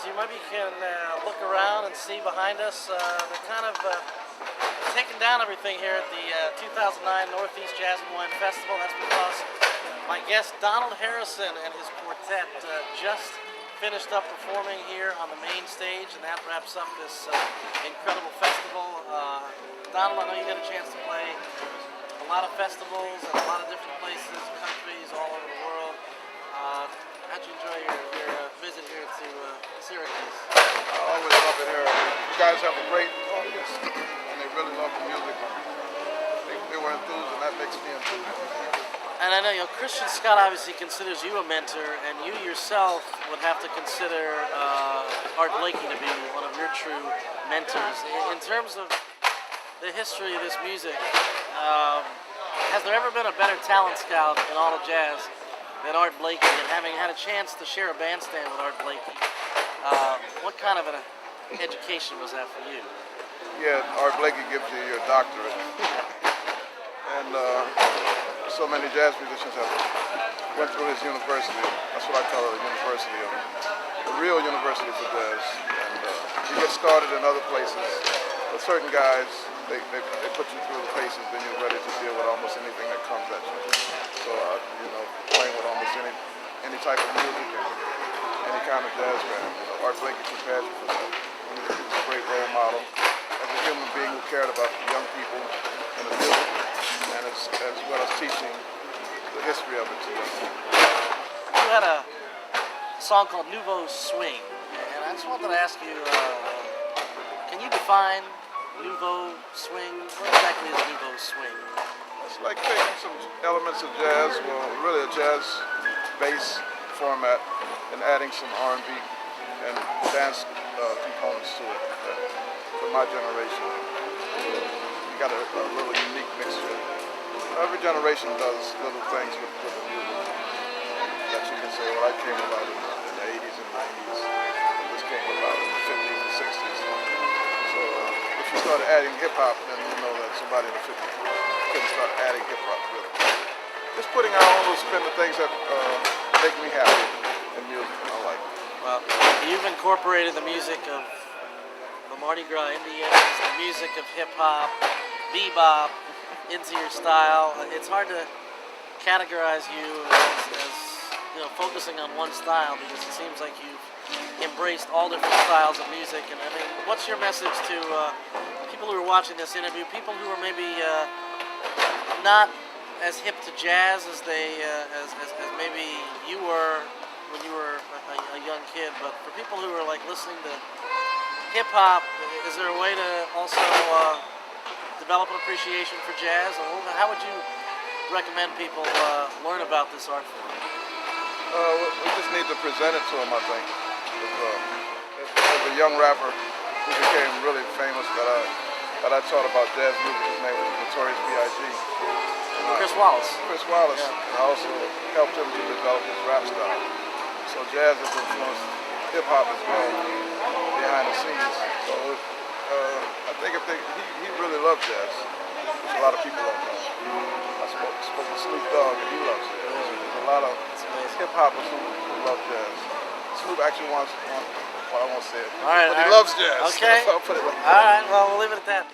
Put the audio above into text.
as you maybe can look around and see behind us, they're kind of taking down everything here at the 2009 Northeast Jazz and Wine Festival. That's because my guest Donald Harrison and his quartet just finished up performing here on the main stage, and that wraps up this incredible festival. Donald, I know you got a chance to play a lot of festivals and a lot of different places, countries all over the world. How'd you enjoy your visit here to Syracuse? I always love it here. You guys have a great audience, and they really love the music. They were enthused, and that makes me enthused. And I know, Christian Scott obviously considers you a mentor, and you yourself would have to consider Art Blakey to be one of your true mentors. In terms of the history of this music, has there ever been a better talent scout in all of jazz than Art Blakey? And having had a chance to share a bandstand with Art Blakey, what kind of an education was that for you? Yeah, Art Blakey gives you your doctorate. And so many jazz musicians have went through his university. That's what I call it, a university, a real university for jazz. And you get started in other places, but certain guys, they put you through the paces, then you're ready to deal with almost anything that comes at you. So, playing with almost any type of music and any kind of jazz band. Art Blakey prepared you for that. He was a great role model as a human being who cared about the young people and the music, and as well as teaching the history of it to them. You had a song called Nouveau Swing, and I just wanted to ask you, can you define Nouveau Swing? What exactly is Nouveau Swing? It's like taking some elements of jazz, well, really a jazz bass format, and adding some R&B and dance components to it. For my generation, you got a little unique mixture. Every generation does little things with the music that you can say, well, I came about in the 80s and 90s, and this came about in the 50s and 60s. So if you start adding hip-hop, then you know that somebody in the 50s couldn't start adding hip-hop, really. Just putting our own little spin to things that make me happy in music, and I like it. Well, you've incorporated the music of the Mardi Gras Indians, the music of hip-hop, bebop, into your style. It's hard to categorize you as focusing on one style, because it seems like you've embraced all different styles of music. And I mean, what's your message to people who are watching this interview, people who are maybe not as hip to jazz as as maybe you were when you were a young kid, but for people who are like listening to hip hop, is there a way to also develop an appreciation for jazz? How would you recommend people learn about this art form? We just need to present it to them, I think. There's a young rapper who became really famous that I taught about jazz music. His name was Notorious B.I.G. Chris Wallace. Chris Wallace. Yeah. And I also helped him to develop his rap style. So jazz has influenced hip-hop as well behind the scenes. So I think he really loved jazz, which a lot of people don't know. I spoke to Snoop Dogg, and he loves jazz. There's a lot of hip-hoppers who love jazz. Snoop actually wants, well, I won't say it, all right, but he loves jazz. Okay. So I'll put it like that. All right, well, we'll leave it at that.